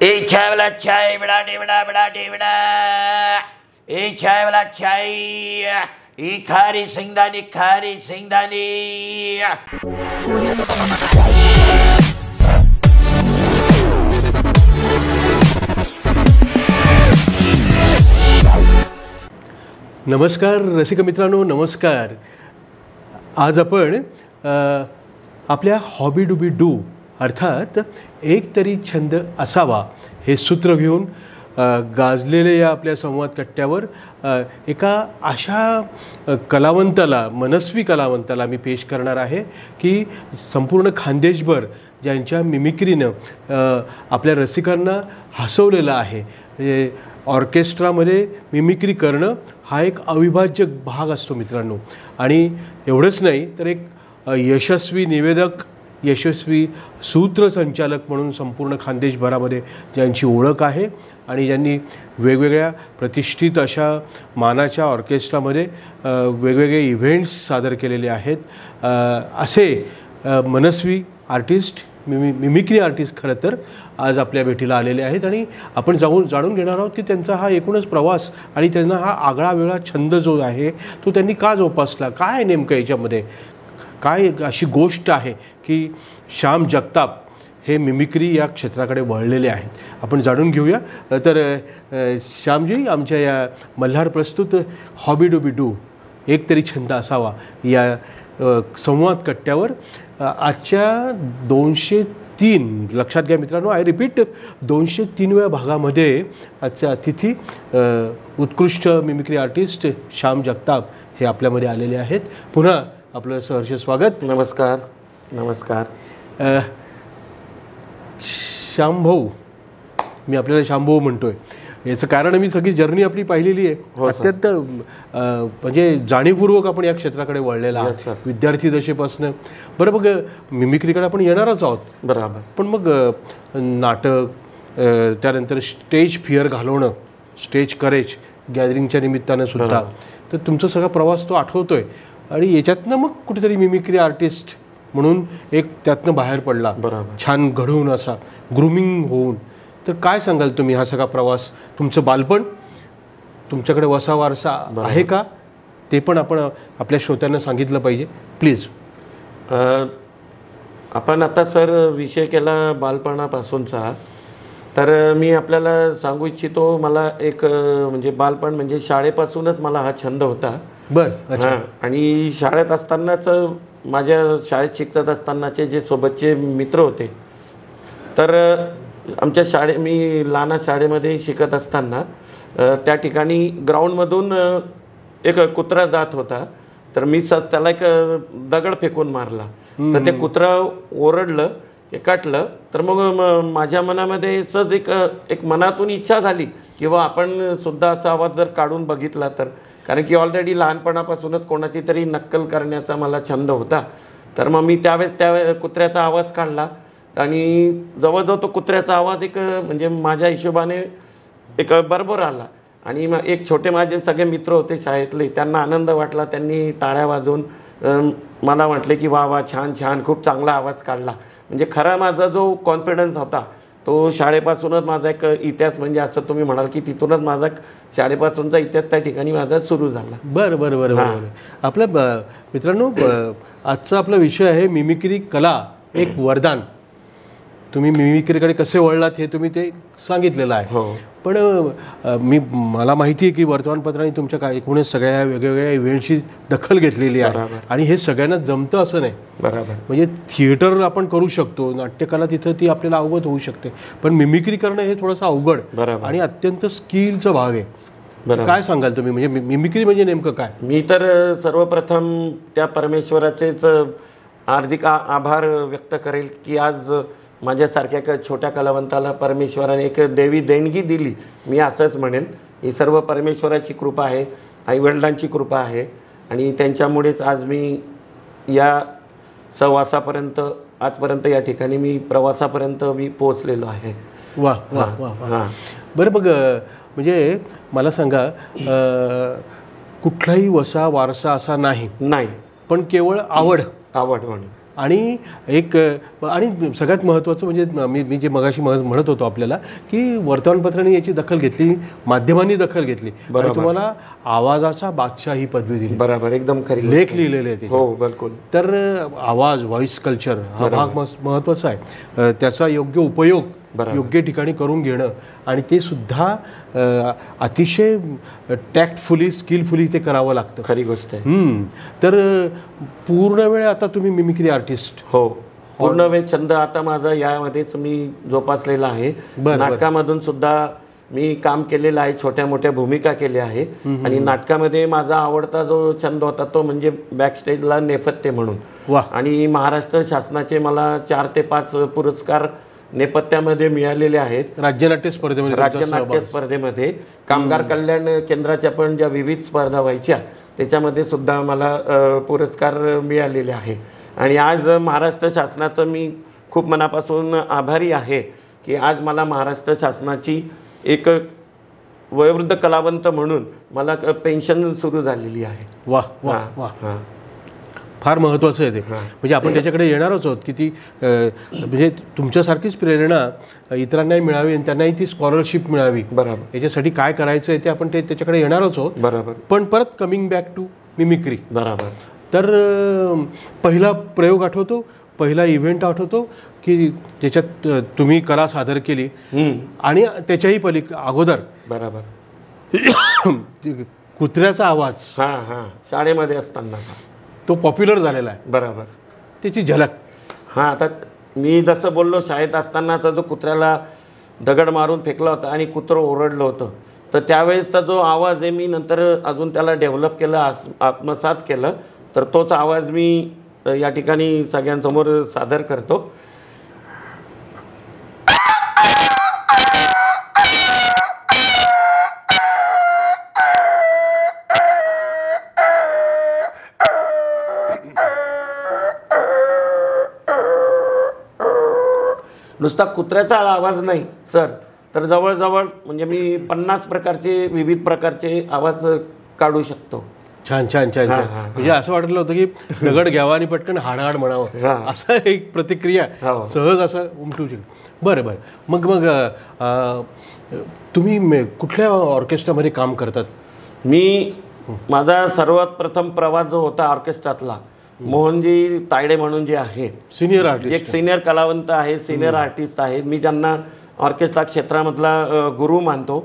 एक चाय वाला चाय बड़ा डेवड़ा बड़ा डेवड़ा एक चाय वाला चाय एक खारी सिंगदानी नमस्कार रसिक मित्रांनो, नमस्कार. आज आपण आपल्या हॉबी डूबी डू अर्थात एक तरी छंद असावा हे सूत्र घेऊन गाजलेले या आपल्या संवाद कट्ट्यावर एका अशा कलावंताला, मनस्वी कलावंताला मी पेश करणार आहे की संपूर्ण खानदेशभर ज्यांच्या मिमिक्रीनं आपल्या रसिकांना हसवलेलं आहे. ऑर्केस्ट्रामध्ये मिमिक्री करणं हा एक अविभाज्य भाग असतो मित्रांनो. आणि एवढंच नाही तर एक यशस्वी निवेदक, यशस्वी सूत्रसंचालक म्हणून संपूर्ण खानदेशभरामध्ये ज्यांची ओळख आहे आणि ज्यांनी वेगवेगळ्या प्रतिष्ठित अशा मानाच्या ऑर्केस्ट्रामध्ये वेगवेगळे इव्हेंट्स सादर केलेले आहेत, असे मनस्वी आर्टिस्ट, मिमिक्री आर्टिस्ट खरं तर आज आपल्या भेटीला आलेले आहेत. आणि आपण जाणून घेणार आहोत की त्यांचा हा एकूणच प्रवास आणि त्यांना हा आगळा वेगळा छंद जो आहे तो त्यांनी का जोपासला, काय नेमकं याच्यामध्ये काय अशी गोष्ट आहे की श्याम जगताप हे मिमिक्री या क्षेत्राकडे वळलेले आहेत. आपण जाणून घेऊया. तर श्यामजी, आमच्या या मल्हार प्रस्तुत हॉबी डूबी डू एक तरी छंद असावा या संवाद कट्ट्यावर आजच्या 203 लक्षात घ्या मित्रांनो, आय रिपीट 203व्या भागामध्ये आजच्या अतिथी उत्कृष्ट मिमिक्री आर्टिस्ट श्याम जगताप हे आपल्यामध्ये आलेले आहेत. पुन्हा आपलं सहर्ष स्वागत. नमस्कार. नमस्कार. श्यामभाऊ, मी आपल्याला श्यामभाऊ म्हणतोय याचं कारण मी सगळी जर्नी आपली पाहिलेली आहे. अत्यंत म्हणजे जाणीवपूर्वक आपण या क्षेत्राकडे वळलेला आहोत विद्यार्थी दशेपासून. बरं, मग मिमिक्रीकडे आपण येणारच आहोत. बरोबर. पण मग नाटक, त्यानंतर स्टेज फिअर घालवणं, स्टेज करेज गॅदरिंगच्या निमित्तानं सुद्धा, तर तुमचा सगळा प्रवास तो आठवतोय. आणि याच्यातनं मग कुठेतरी मिमिक्री आर्टिस्ट म्हणून एक त्यातनं बाहेर पडला, छान घडवून असा ग्रूमिंग होऊन. तर काय सांगाल तुम्ही हा सगळा प्रवास, तुमचं बालपण, तुमच्याकडे वसा वारसा आहे का, ते पण आपण आपल्या श्रोत्यांना सांगितलं पाहिजे प्लीज. आपण आता सर विषय केला बालपणापासूनचा, तर मी आपल्याला सांगू इच्छितो, मला एक म्हणजे बालपण म्हणजे शाळेपासूनच मला हा छंद होता. बरं. आणि शाळेत असतानाच, माझ्या शाळेत शिकत असतानाचे जे सोबतचे मित्र होते, तर आमच्या मी लहान शाळेमध्ये शिकत असताना त्या ठिकाणी ग्राउंडमधून एक कुत्रा जात होता. तर मी त्याला एक दगड फेकून मारला, तर ते कुत्रा ओरडलं, ते काटलं. तर मग माझ्या मनामध्ये सहज एक मनातून इच्छा झाली की बा आपण सुद्धा असा आवाज जर काढून बघितला तर, कारण की ऑलरेडी लहानपणापासूनच कोणाची तरी नक्कल करण्याचा मला छंद होता. तर मग मी त्यावेळेस कुत्र्याचा आवाज काढला आणि जवळजवळ तो कुत्र्याचा आवाज एक म्हणजे माझ्या हिशोबाने एक बरोबर आला. आणि मग एक छोटे माझे सगळे मित्र होते शाळेतले, त्यांना आनंद वाटला, त्यांनी टाळ्या वाजवून मला म्हटले की वा वा, छान छान, खूप चांगला आवाज काढला. म्हणजे खरा माझा जो कॉन्फिडन्स होता तो शाळेपासूनच माझा एक इतिहास, म्हणजे असं तुम्ही म्हणाल की तिथूनच माझा शाळेपासूनचा इतिहास त्या ठिकाणी माझा सुरू झाला. बरं बरं बरं बरं. आपल्या मित्रांनो, आजचा आपला विषय आहे मिमिक्री कला एक वरदान. तुम्ही मिमिक्रीकडे कसे वळलात हे तुम्ही ते सांगितलेलं आहे. पण मला माहिती आहे की वर्तमानपत्रांनी तुमच्या काय एकूणच सगळ्या वेगवेगळ्या इव्हेंटची दखल घेतलेली आहे आणि हे सगळ्यांना जमतं असं नाही. बरोबर. म्हणजे थिएटर आपण करू शकतो, नाट्यकला तिथं ती आपल्याला अवगत होऊ शकते, पण मिमिक्री करणं हे थोडंसं अवघड आणि अत्यंत स्किलचा भाग आहे. काय सांगाल तुम्ही, म्हणजे मिमिक्री म्हणजे नेमकं काय? मी तर सर्वप्रथम त्या परमेश्वराचेच हार्दिक आभार व्यक्त करेल की आज माझ्यासारख्या एका छोट्या कलावंताला परमेश्वराने एक देवी देणगी दिली. मी असंच म्हणेन, ही सर्व परमेश्वराची कृपा आहे, आईवडिलांची कृपा आहे. आणि त्यांच्यामुळेच आज मी या सहवासापर्यंत, आजपर्यंत या ठिकाणी मी प्रवासापर्यंत मी पोहोचलेलो आहे. वा वा वा. हां, बरं. बघ, म्हणजे मला सांगा, कुठलाही वसा वारसा असा नाही, नाही, पण केवळ आवड आवड म्हणून आणि एक आणि सगळ्यात महत्त्वाचं म्हणजे मी जे मगाशी म्हणत होतो आपल्याला की वर्तमानपत्रांनी याची दखल घेतली, माध्यमांनी दखल घेतली आणि तुम्हाला आवाजाचा बादशाह ही पदवी दिली. बरोबर, एकदम खरी लेख लिहिलेले आहेत. हो बिलकुल. तर आवाज, व्हॉइस कल्चर हा भाग महत्त्वाचा आहे. त्याचा योग्य उपयोग योग्य ठिकाणी करून घेणं आणि ते सुद्धा अतिशय टॅक्टफुली, स्किलफुली ते करावं लागतं. खरी गोष्ट आहे. तर पूर्ण वेळ आता तुम्ही मिमिक्री आर्टिस्ट? हो, पूर्ण वेळ छंद आता माझा यामध्येच मी जोपासलेला आहे. नाटकामधून सुद्धा मी काम केलेलं आहे, छोट्या मोठ्या भूमिका केल्या आहे. आणि नाटकामध्ये माझा आवडता जो छंद होता तो म्हणजे बॅकस्टेजला नेपथ्य म्हणून. आणि महाराष्ट्र शासनाचे मला 4 ते 5 पुरस्कार नेपथ्यामध्ये मिळालेले आहेत. राज्यनाट्य स्पर्धेमध्ये कामगार कल्याण केंद्राच्या पण ज्या विविध स्पर्धा व्हायच्या त्याच्यामध्ये सुद्धा मला पुरस्कार मिळालेले आहे. आणि आज महाराष्ट्र शासनाचं मी खूप मनापासून आभारी आहे की आज मला महाराष्ट्र शासनाची एक वयोवृद्ध कलावंत म्हणून मला पेन्शन सुरू झालेली आहे. वाह वाह वाह, फार महत्त्वाचं आहे ते. म्हणजे आपण त्याच्याकडे येणारच आहोत की ती म्हणजे तुमच्यासारखीच प्रेरणा इतरांनाही मिळावी आणि त्यांनाही ती स्कॉलरशिप मिळावी. बरोबर. याच्यासाठी काय करायचं आहे ते आपण त्याच्याकडे येणारच आहोत. बरोबर. पण परत कमिंग बॅक टू मिमिक्री. बरोबर. तर पहिला प्रयोग आठवतो, पहिला इव्हेंट आठवतो की ज्याच्यात तुम्ही कला सादर केली आणि त्याच्याही अगोदर बरोबर कुत्र्याचा आवाज शाळेमध्ये असताना तो पॉप्युलर झालेला आहे. बरोबर. त्याची झलक. आता मी जसं बोललो शाळेत असतानाचा जो कुत्र्याला दगड मारून फेकला होता आणि कुत्रं ओरडलं होतं, तर त्यावेळेसचा जो आवाज आहे मी नंतर अजून त्याला डेव्हलप केलं, आत्मसात केलं. तर तोच आवाज मी या ठिकाणी सगळ्यांसमोर सादर करतो. नुसता कुत्र्याचा आवाज नाही सर, तर जवळजवळ म्हणजे मी 50 प्रकारचे विविध प्रकारचे आवाज काढू शकतो. छान छान छान छान. म्हणजे असं वाटलं होतं की दगड घ्यावा आणि पटकन हाडहाड म्हणावं, असं एक प्रतिक्रिया सहज असं उमटू शकतो. बरं बरं. मग तुम्ही कुठल्या ऑर्केस्ट्रामध्ये काम करतात? मी माझा सर्वात प्रथम प्रवास जो होता ऑर्केस्ट्रातला, मोहनजी तायडे म्हणून जे आहेत सिनियर आर्टिस्ट, एक सिनियर कलावंत आहे, सिनियर आर्टिस्ट आहेत. मी ज्यांना ऑर्केस्ट्रा क्षेत्रामधला गुरु मानतो.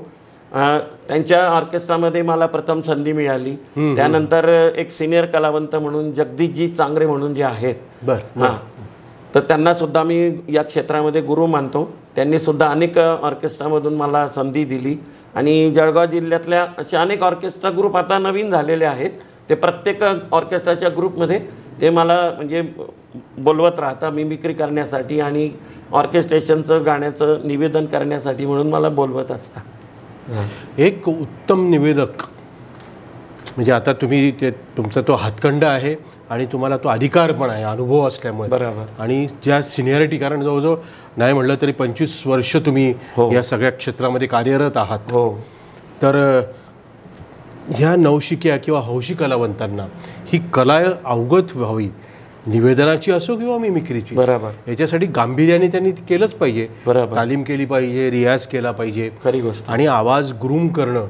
त्यांच्या ऑर्केस्ट्रामध्ये मला प्रथम संधी मिळाली. त्यानंतर एक सिनियर कलावंत म्हणून जगदीशजी चांगरे म्हणून जे आहेत, तर त्यांना सुद्धा मी या क्षेत्रामध्ये गुरु मानतो. त्यांनी सुद्धा अनेक ऑर्केस्ट्रामधून मला संधी दिली. आणि जळगाव जिल्ह्यातल्या असे अनेक ऑर्केस्ट्रा ग्रुप आता नवीन झालेले आहेत. ते प्रत्येक ऑर्केस्ट्राच्या ग्रुपमध्ये ते मला म्हणजे बोलवत राहता मिमिक्री करण्यासाठी आणि ऑर्केस्ट्रेशनचं गाण्याचं निवेदन करण्यासाठी म्हणून मला बोलवत असता. एक उत्तम निवेदक म्हणजे आता तुम्ही ते तुमचा तो हातखंड आहे आणि तुम्हाला तो अधिकार पण आहे अनुभव असल्यामुळे. बरोबर. आणि ज्या सिनियरिटी, कारण जवळजवळ नाही म्हटलं तरी 25 वर्ष तुम्ही या सगळ्या क्षेत्रामध्ये कार्यरत आहात. हो. तर ह्या नवशिक्या किंवा हौशी कलावंतांना ही कला अवगत व्हावी, निवेदनाची असो किंवा मिमिक्रीची, बरोबर, याच्यासाठी गांभीर्याने त्यांनी केलंच पाहिजे. बरोबर. तालीम केली पाहिजे, रियाज केला पाहिजे. खरी गोष्ट. आणि आवाज ग्रूम करणं,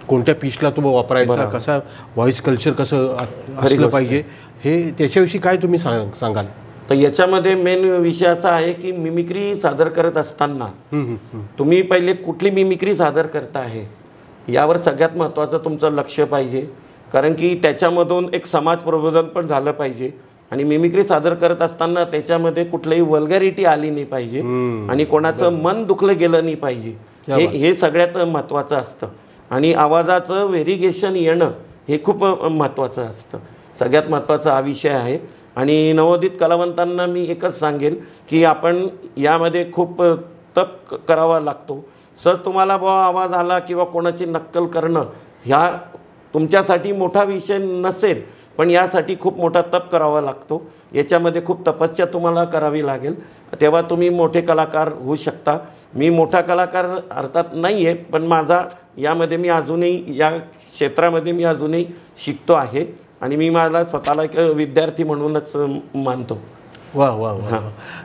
कोणत्या पिचला तो वापरायचा, कसा व्हॉइस कल्चर कसं असलं पाहिजे, हे त्याच्याविषयी काय तुम्ही सांगाल? तर याच्यामध्ये मेन विषय असा आहे की मिमिक्री सादर करत असताना तुम्ही पहिले कुठली मिमिक्री सादर करता आहे यावर सगळ्यात महत्त्वाचं तुमचं लक्ष पाहिजे. कारण की त्याच्यामधून एक समाज प्रबोधन पण झालं पाहिजे. आणि मिमिक्री सादर करत असताना त्याच्यामध्ये कुठलीही वल्गॅरिटी आली नाही पाहिजे आणि कोणाचं मन दुखलं गेलं नाही पाहिजे. हे सगळ्यात महत्त्वाचं असतं. आणि आवाजाचं व्हेरिगेशन येणं हे खूप महत्त्वाचं असतं. सगळ्यात महत्त्वाचा हा विषय आहे. आणि नवोदित कलावंतांना मी एकच सांगेल की आपण यामध्ये खूप तप करावा लागतो. सहज तुम्हाला आवाज आला किंवा कोणाची नक्कल करणं ह्या तुमच्यासाठी मोठा विषय नसेल, पण यासाठी खूप मोठा तप करावा लागतो. याच्यामध्ये खूप तपस्या तुम्हाला करावी लागेल, तेव्हा तुम्ही मोठे कलाकार होऊ शकता. मी मोठा कलाकार अर्थात नाही आहे, पण माझा यामध्ये मी अजूनही या क्षेत्रामध्ये मी अजूनही शिकतो आहे. आणि मी मला स्वतःला एक विद्यार्थी म्हणूनच मानतो. वा वा वा.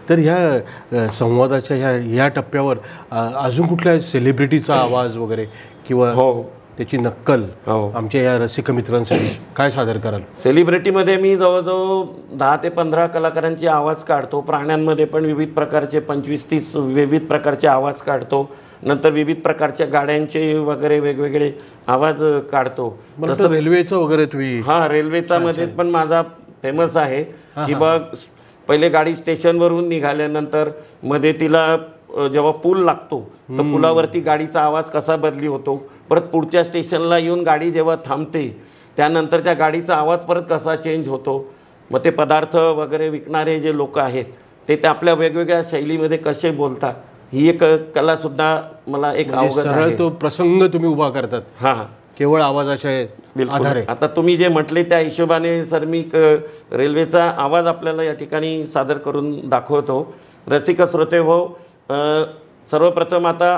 तर ह्या संवादाच्या ह्या टप्प्यावर अजून कुठल्या सेलिब्रिटीचा आवाज वगैरे किंवा त्याची नक्कल आमच्या या रसिक मित्रांसाठी काय सादर कराल? सेलिब्रिटीमध्ये मी जवळजवळ 10 ते 15 कलाकारांचे आवाज काढतो. प्राण्यांमध्ये पण विविध प्रकारचे 25-30 विविध प्रकारचे आवाज काढतो. नंतर विविध प्रकारच्या गाड्यांचे वगैरे वेगवेगळे आवाज काढतो. जसं रेल्वेचं वगैरे तुम्ही? रेल्वेचा मध्ये पण माझा फेमस आहे की बघ, पहिले गाडी स्टेशनवरून निघाल्यानंतर मध्ये तिला जेव्हा पूल लागतो तर पुलावरती गाडीचा आवाज कसा बदली होतो, परत पुढच्या स्टेशनला येऊन गाडी जेव्हा थांबते त्यानंतर त्या गाडीचा आवाज परत कसा चेंज होतो. मग ते पदार्थ वगैरे विकणारे जे लोक आहेत ते आपल्या वेगवेगळ्या शैलीमध्ये कसे बोलतात, ही एक कलासुद्धा मला एक अवगत आहे. सरळ तो प्रसंग तुम्ही उभा करतात केवळ आवाजाच्या आधारे. आता तुम्ही जे म्हटले त्या हिशोबाने सर मी रेल्वेचा आवाज आपल्याला या ठिकाणी सादर करून दाखवतो. रसिक श्रोते हो, सर्वप्रथम आता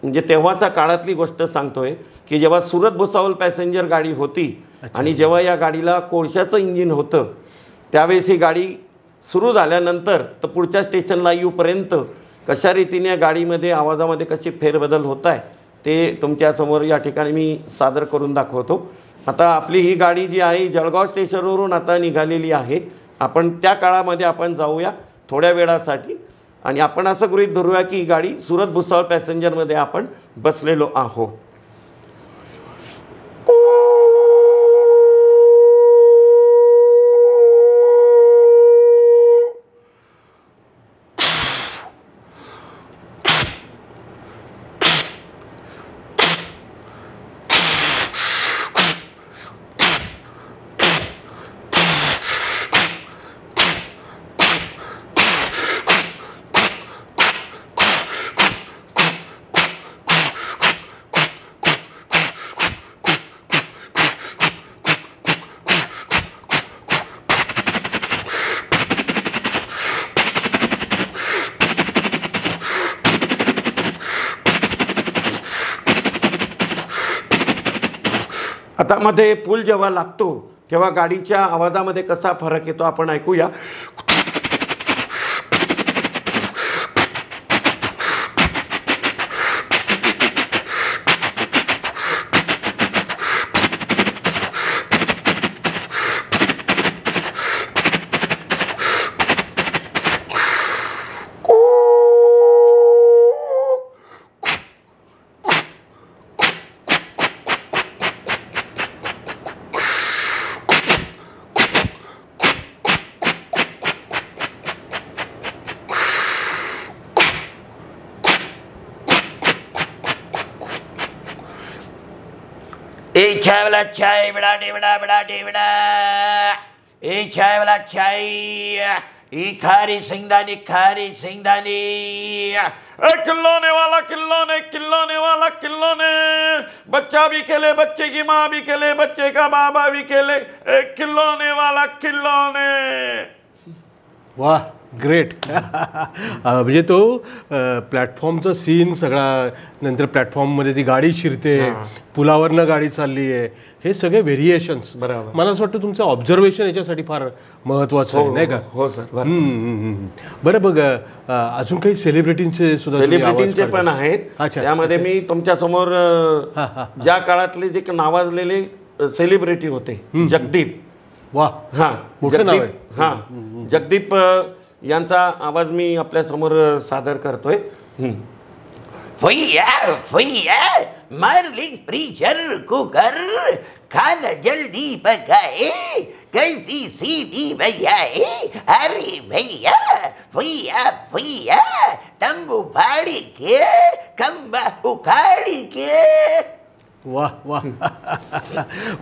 म्हणजे तेव्हाचा काळातली गोष्ट सांगतोय की जेव्हा सुरत भुसावळ पॅसेंजर गाडी होती आणि जेव्हा या गाडीला कोळशाचं इंजिन होतं त्यावेळेस ही गाडी सुरू झाल्यानंतर तर पुढच्या स्टेशनला येऊपर्यंत कशा रीतीने गाडीमध्ये आवाजामध्ये कशी फेरबदल होत आहे ते तुमच्यासमोर या ठिकाणी मी सादर करून दाखवतो. आता आपली ही गाडी जी आहे जळगाव स्टेशनवरून आता निघालेली आहे. आपण त्या काळामध्ये आपण जाऊया थोड्या वेळासाठी आणि आपण असं गृहीत धरूया की ही गाडी सुरत भुसावळ पॅसेंजरमध्ये आपण बसलेलो आहोत. आता मध्ये पूल जेव्हा लागतो तेव्हा गाडीच्या आवाजामध्ये कसा फरक येतो आपण ऐकूया. एक चाय वाला चाय बड़ा डेवड़ा बड़ा डेवड़ा, एक चाय वाला चाय, एक खारी सिंगदानी खिलौने वाला खिलौने, खिलौने वाला खिलौने, बच्चा भी खेले बच्चे की माँ भी खेले बच्चे का बाबा भी खेले, एक खिलौने वाला खिलौने. वाह, ग्रेट. म्हणजे तो प्लॅटफॉर्मचा सीन सगळा, नंतर प्लॅटफॉर्ममध्ये ती गाडी शिरते, पुलावरनं गाडी चालली आहे, हे सगळे व्हेरिएशन्स. बरोबर. मला असं वाटतं तुमचं ऑब्झर्वेशन याच्यासाठी फार महत्त्वाचं आहे, नाही का? हो सर. बरं, बघ अजून काही सेलिब्रिटींचे सुद्धा सेलिब्रिटींचे पण आहेत. त्यामध्ये मी तुमच्यासमोर ज्या काळातले जे नावाजलेले सेलिब्रिटी होते, जगदीप. वा, मोठं नाव आहे. जगदीप यांचा आवाज मी आपल्या समोर सादर करतोय. भैया भैया मारली प्रेशर कुकर, खाना जल्दी पकाए, कैसी सीटी बजाए, अरे भैया भैया भैया तंबू फाड़ी के खंबा उखाड़ी के. वाह वाह.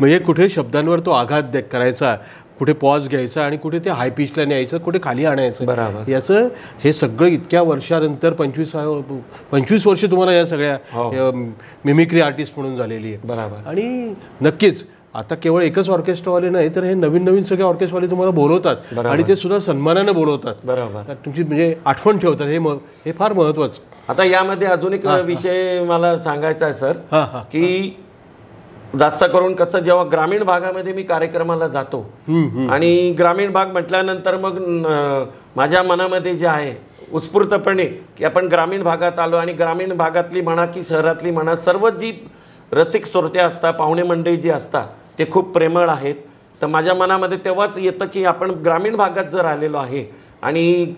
म्हणजे कुठे शब्दांवर तो आघात करायचा, कुठे पॉज घ्यायचा आणि कुठे ते हाय पिचला न्यायचं, कुठे खाली आणायचं. बरोबर. याचं हे सगळं इतक्या वर्षानंतर 25 वर्ष तुम्हाला या सगळ्या मिमिक्री आर्टिस्ट म्हणून झालेली आहे. बरोबर. आणि नक्कीच आता केवळ एकच ऑर्केस्ट्रावाले नाही तर हे नवीन नवीन सगळे ऑर्केस्ट्रावाले तुम्हाला बोलवतात आणि ते सुद्धा सन्मानानं बोलवतात. बरोबर. तुमची म्हणजे आठवण ठेवतात. हे फार महत्त्वाचं. आता यामध्ये अजून एक विषय मला सांगायचा आहे सर, की जास्त करून कसं जेव्हा ग्रामीण भागामध्ये मी कार्यक्रमाला जातो आणि ग्रामीण भाग म्हटल्यानंतर मग माझ्या मनामध्ये जे आहे उत्स्फूर्तपणे की आपण ग्रामीण भागात आलो आणि ग्रामीण भागातली म्हणा की शहरातली म्हणा सर्व जी रसिक श्रोते असतात पाहुणे मंडळी जी असतात ते खूप प्रेमळ आहेत. तर माझ्या मनामध्ये तेव्हाच येतं की आपण ग्रामीण भागात जर आलेलो आहे आणि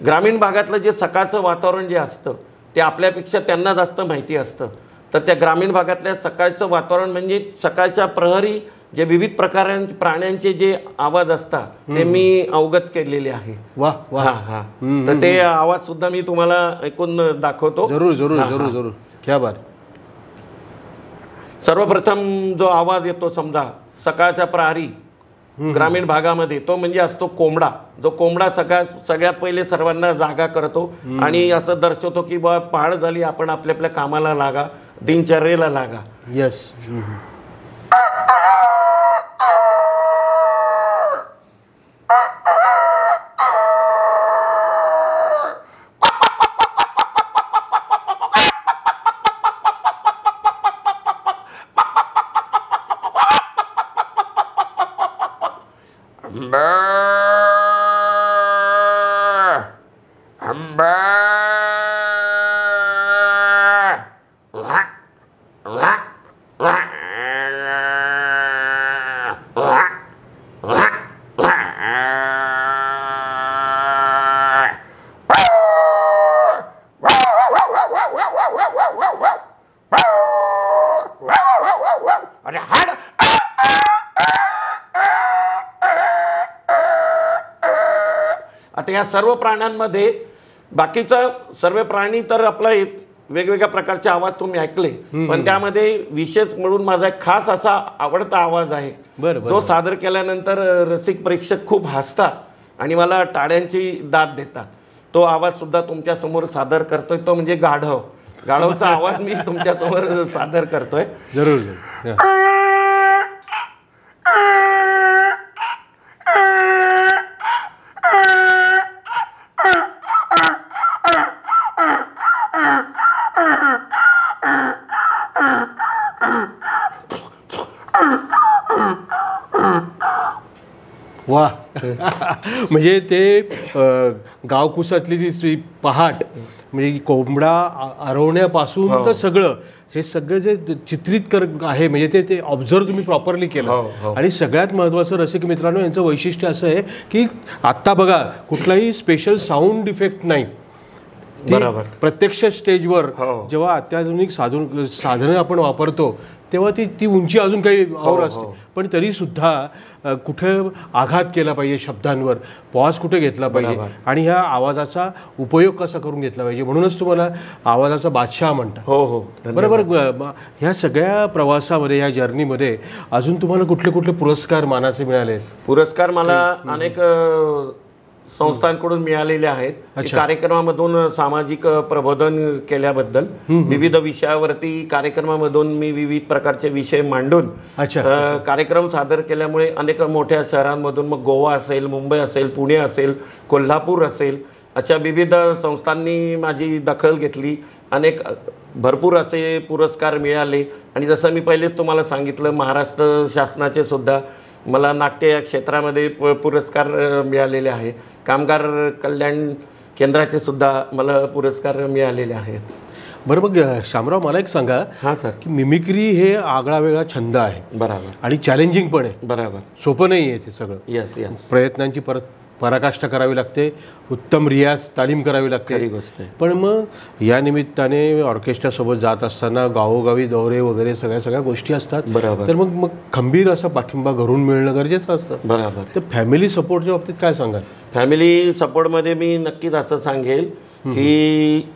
ग्रामीण भागातलं जे सकाळचं वातावरण जे असतं ते आपल्यापेक्षा त्यांना जास्त माहिती असतं. तर त्या ग्रामीण भागातल्या सकाळचं वातावरण म्हणजे सकाळच्या प्रहरी जे विविध प्रकारांचे प्राण्यांचे जे आवाज असतात ते मी अवगत केलेले आहे. वा वा. हा. तर ते आवाज सुद्धा मी तुम्हाला ऐकून दाखवतो. जरूर जरूर जरूर जरूर. क्या बात. सर्वप्रथम जो आवाज येतो समजा सकाळच्या प्रहरी ग्रामीण भागामध्ये तो म्हणजे असतो कोंबडा. जो कोंबडा सगळ्यात पहिले सर्वांना जागा करतो आणि असं दर्शवतो की बा पहाड झाली, आपण आपल्या आपल्या कामाला लागा, दिनचर्येला लागा. यस. आता या सर्व प्राण्यांमध्ये बाकीचं सर्व प्राणी तर आपला वेगवेगळ्या प्रकारचे आवाज तुम्ही ऐकले, पण त्यामध्ये विशेष म्हणून माझा एक खास असा आवडता आवाज आहे जो सादर केल्यानंतर रसिक प्रेक्षक खूप हसतात आणि मला टाळ्यांची दाद देतात. तो आवाज सुद्धा तुमच्या समोर सादर करतोय. तो म्हणजे गाढव. गाढवचा आवाज मी तुमच्या समोर सादर करतोय. जरूर. वा. म्हणजे ते गावकुसातली जी पहाट म्हणजे कोंबडा आरवण्यापासून तर सगळं हे सगळं जे चित्रित आहे म्हणजे ते ऑब्झर्व तुम्ही प्रॉपरली केलं. आणि सगळ्यात महत्त्वाचं रसिक मित्रांनो यांचं वैशिष्ट्य असं आहे की आत्ता बघा कुठलाही स्पेशल साऊंड इफेक्ट नाही. बरोबर. प्रत्यक्ष स्टेजवर जेव्हा अत्याधुनिक साधनं आपण वापरतो तेव्हा ती उंची अजून काही और असते, पण तरी सुद्धा कुठे आघात केला पाहिजे शब्दांवर, पॉज कुठे घेतला पाहिजे आणि ह्या आवाजाचा उपयोग कसा करून घेतला पाहिजे. म्हणूनच तुम्हाला आवाजाचा बादशाह म्हणतात. हो. बरोबर. ह्या सगळ्या प्रवासामध्ये ह्या जर्नीमध्ये अजून तुम्हाला कुठले कुठले पुरस्कार मानाचे मिळाले? पुरस्कार मला अनेक संस्थांकडून मिळालेले आहेत. कार्यक्रमामधून सामाजिक प्रबोधन केल्याबद्दल विविध विषयावरती कार्यक्रमामधून मी विविध प्रकारचे विषय मांडून कार्यक्रम सादर केल्यामुळे अनेक मोठ्या शहरांमधून मग गोवा असेल, मुंबई असेल, पुणे असेल, कोल्हापूर असेल अशा विविध संस्थांनी माझी दखल घेतली. अनेक भरपूर असे पुरस्कार मिळाले. आणि जसं मी पहिलेच तुम्हाला सांगितलं महाराष्ट्र शासनाचे सुद्धा मला नाट्य या क्षेत्रामध्ये पुरस्कार मिळालेले आहे. कामगार कल्याण केंद्राचे सुद्धा मला पुरस्कार मिळालेले आहेत. बरं. मग शामराव मला एक सांगा. हां सर. की मिमिक्री हे आगळा वेगळा छंद आहे. बरोबर. आणि चॅलेंजिंग पण आहे. बरोबर. सोपं नाही आहे ते सगळं. यस. प्रयत्नांची पराकाष्ठा करावी लागते, उत्तम रियाज तालीम करावी लागते. खरी गोष्ट आहे. पण मग या निमित्ताने ऑर्केस्ट्रासोबत जात असताना गावोगावी दौरे वगैरे सगळ्या गोष्टी असतात. बरोबर. तर मग खंबीर असा पाठिंबा घरून मिळणं गरजेचं असतं. बरोबर. तर फॅमिली सपोर्टच्या बाबतीत काय सांगाल? फॅमिली सपोर्टमध्ये मी नक्कीच असं सांगेल की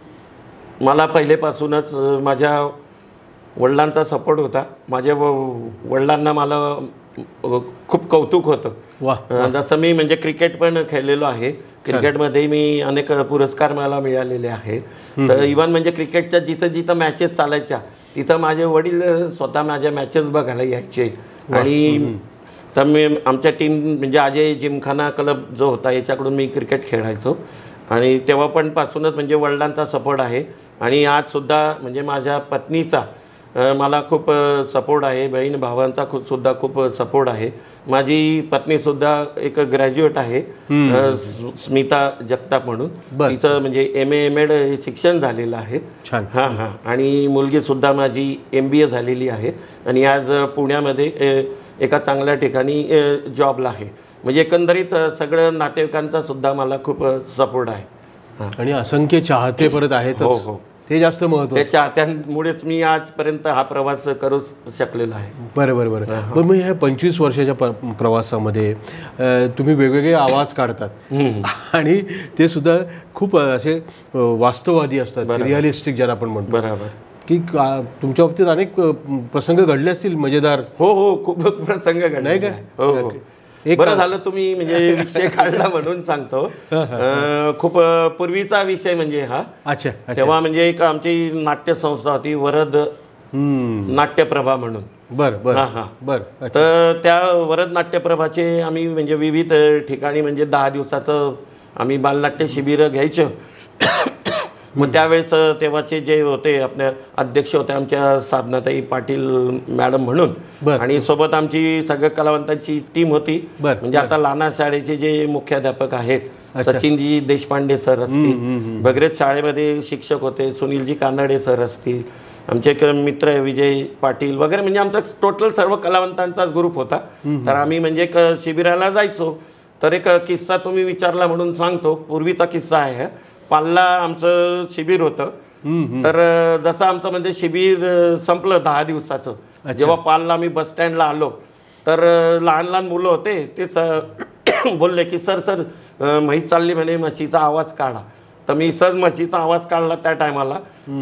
मला पहिलेपासूनच माझ्या वडिलांचा सपोर्ट होता. माझ्या वडिलांना मला खूप कौतुक होतं. जसं मी म्हणजे क्रिकेट पण खेळलेलो आहे. क्रिकेटमध्ये मी अनेक पुरस्कार मला मिळालेले आहेत. तर इव्हन म्हणजे क्रिकेटच्या जिथं मॅचेस चालायच्या तिथं माझे वडील स्वतः माझ्या मॅचेस बघायला यायचे. आणि तर मी आमच्या टीम म्हणजे अजय जिमखाना क्लब जो होता याच्याकडून मी क्रिकेट खेळायचो. आणि तेव्हा पण पासूनच म्हणजे वडिलांचा सपोर्ट आहे. आणि आजसुद्धा म्हणजे माझ्या पत्नीचा मला खूप सपोर्ट आहे. बहीण भावांचा सुद्धा खूप सपोर्ट आहे. माझी पत्नीसुद्धा एक ग्रॅज्युएट आहे, स्मिता जगताप म्हणून. तिचं म्हणजे MA MAd शिक्षण झालेलं आहे. छान. हां हां. आणि मुलगीसुद्धा माझी MBA झालेली आहे आणि आज पुण्यामध्ये एका चांगल्या ठिकाणी जॉबला आहे. म्हणजे एकंदरीत सगळं नातेवाईकांचा सुद्धा मला खूप सपोर्ट आहे. आणि असंख्य चाहते परत आहेत. हो हो, ते जास्त महत्त्वाचं. त्या चाहत्यांमुळेच मी आजपर्यंत हा प्रवास करू शकलेलो आहे. बरं बरं बरं. पण मग ह्या 25 वर्षाच्या प्रवासामध्ये तुम्ही वेगवेगळे आवाज काढतात आणि ते सुद्धा खूप असे वास्तववादी असतात, रिअलिस्टिक ज्याला आपण म्हणतो. बरोबर. की तुमच्या बाबतीत अनेक प्रसंग घडले असतील मजेदार. हो हो, खूप प्रसंग घडले. नाही का? हो हो. बरं झालं तुम्ही म्हणजे विषय काढला म्हणून सांगतो. खूप पूर्वीचा विषय म्हणजे हा. अच्छा. तेव्हा म्हणजे एक आमची नाट्यसंस्था होती, वरद नाट्यप्रभा म्हणून. बरं बरं. हां हां. बरं. तर त्या वरद नाट्यप्रभाचे आम्ही म्हणजे विविध ठिकाणी म्हणजे 10 दिवसाचं आम्ही बालनाट्य शिबिरं घ्यायचो. मग त्यावेळेस तेव्हाचे जे होते आपल्या अध्यक्ष होते आमच्या साधनाताई पाटील मॅडम म्हणून, आणि सोबत आमची सगळ्या कलावंतांची टीम होती. म्हणजे आता लाना शाळेचे जे मुख्याध्यापक आहेत सचिनजी देशपांडे सर असतील, भगरेत शाळेमध्ये शिक्षक होते सुनीलजी कानडे सर असतील, आमचे एक मित्र विजय पाटील वगैरे, म्हणजे आमचा टोटल सर्व कलावंतांचाच ग्रुप होता. तर आम्ही म्हणजे शिबिराला जायचो. तर एक किस्सा तुम्ही विचारला म्हणून सांगतो. पूर्वीचा किस्सा आहे. पालला आमचं शिबिर होतं. तर जसं आमचं म्हणजे शिबिर संपलं 10 दिवसाचं, जेव्हा पालला आम्ही बस स्टँडला आलो तर लहान लहान मुलं होते. ते बोलले की सर म्हैस चालली म्हणे, म्हशीचा आवाज काढा. तर मी सर म्हशीचा आवाज काढला त्या टायमाला.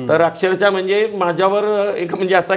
तर अक्षरशः म्हणजे माझ्यावर एक म्हणजे असा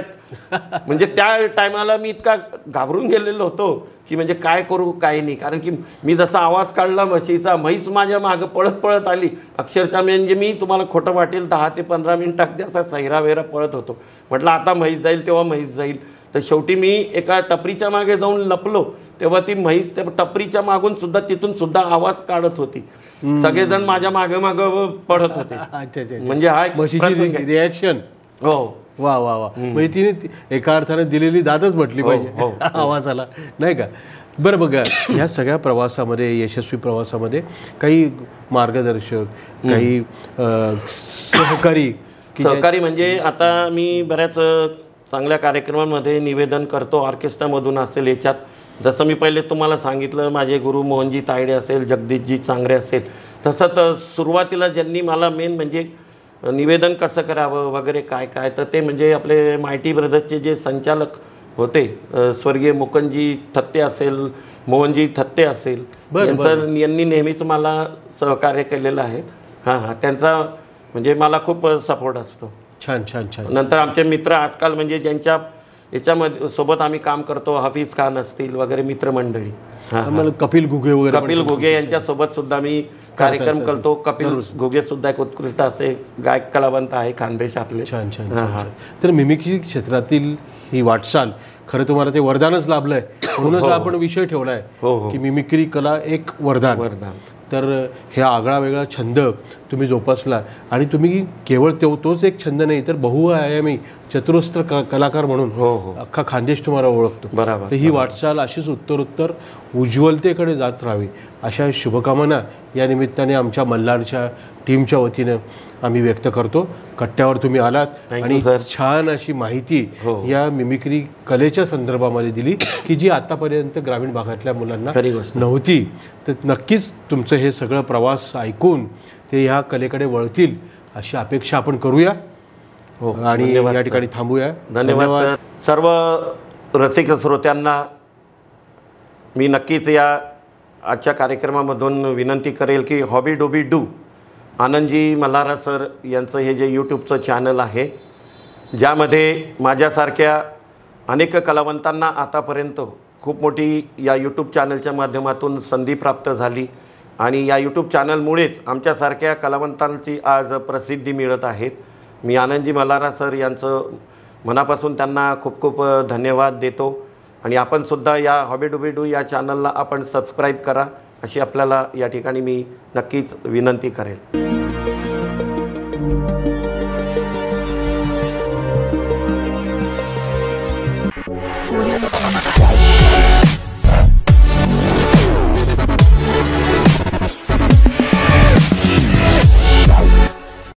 म्हणजे त्या टायमाला मी इतका घाबरून गेलेलो होतो की म्हणजे काय करू काय नाही. कारण की मी जसा आवाज काढला म्हशीचा, म्हैस माझ्या मागं पळत पळत आली. अक्षरशः म्हणजे मी तुम्हाला खोटं वाटेल 10 ते 15 मिनिटं अगदी असा सैरावेरा पळत होतो. म्हटलं आता म्हैस जाईल तेव्हा म्हैस जाईल. तर शेवटी मी एका टपरीच्या मागे जाऊन लपलो. तेव्हा ती म्हैस त्या टपरीच्या मागून सुद्धा तिथून सुद्धा आवाज काढत होती. सगळेजण माझ्या मागे मागे पडत होते. म्हणजे हा रिॲक्शन. हो. वा वा वा. म्हणजे तिने एका अर्थाने दिलेली दादच म्हटली पाहिजे आवाजाला, नाही का? बरं बघा, ह्या सगळ्या प्रवासामध्ये, यशस्वी प्रवासामध्ये काही मार्गदर्शक, काही सहकारी म्हणजे आता मी बऱ्याच चांगल्या कार्यक्रमांमध्ये निवेदन करतो, ऑर्केस्ट्रामधून असेल याच्यात. जसं मी पहिले तुम्हाला सांगितलं, माझे गुरु मोहनजी तायडे असेल, जगदीशजी चांगरे असेल, तसं तर सुरुवातीला ज्यांनी मला मेन म्हणजे निवेदन कसं करावं वगैरे काय काय, तर ते म्हणजे आपले मायटी ब्रदर्सचे जे संचालक होते, स्वर्गीय मुकुंदजी थत्ते असेल, मोहनजी थत्ते असेल, यांनी नेहमीच मला सहकार्य केलेलं आहे. हां हां, त्यांचा म्हणजे मला खूप सपोर्ट असतो. छान छान छान. नंतर आमचे मित्र आजकाल म्हणजे ज्यांच्या याच्यामध्ये सोबत आम्ही काम करतो, हाफिज खान असतील वगैरे मित्रमंडळी. कपिल घुगे वगैरे, कपिल घुगे यांच्यासोबत सुद्धा मी कार्यक्रम करतो. कपिल घुगे सुद्धा एक उत्कृष्ट असे गायक कलावंत आहे खानदेशातले. छान छान. तर मिमिक्री क्षेत्रातील ही वाटचाल खरं तुम्हाला ते वरदानच लाभलंय, म्हणूनच आपण विषय ठेवलाय की मिमिक्री कला एक वरदान. तर हे आगळा वेगळा छंद तुम्ही जोपासला आणि तुम्ही केवळ तोच एक छंद नाही तर बहुआयामी चतुरस्त्र कलाकार म्हणून अख्खा खानदेश तुम्हाला ओळखतो. तर ही वाटचाल अशीच उत्तरोत्तर उज्ज्वलतेकडे जात राहावी अशा शुभकामना या निमित्ताने आमच्या मल्हारच्या टीमच्या वतीनं आम्ही व्यक्त करतो. कट्ट्यावर तुम्ही आलात आणि छान अशी माहिती या मिमिक्री कलेच्या संदर्भामध्ये दिली की जी आतापर्यंत ग्रामीण भागातल्या मुलांना नव्हती. तर नक्कीच तुमचं हे सगळं प्रवास ऐकून ते ह्या कलेकडे वळतील अशी अपेक्षा आपण करूया आणि या ठिकाणी थांबूया. धन्यवाद. सर्व रसिक श्रोत्यांना मी नक्कीच या आजच्या कार्यक्रमामधून विनंती करेल की hobby Dobby do Anandji Malhara sir यांचं हे जे यूट्यूबचं चॅनल आहे, ज्यामध्ये माझ्यासारख्या अनेक कलावंतांना आतापर्यंत खूप मोठी या यूट्यूब चॅनलच्या माध्यमातून संधी प्राप्त झाली आणि या यूट्यूब चॅनलमुळेच आमच्यासारख्या कलावंतांची आज प्रसिद्धी मिळत आहेत. मी आनंदजी मल्हारा सर यांचं मनापासून त्यांना खूप खूप धन्यवाद देतो आणि आपणसुद्धा या हॉबी डुबी डू या चॅनलला आपण सबस्क्राईब करा अशी आपल्याला या ठिकाणी मी नक्कीच विनंती करेल. Audio Jungle.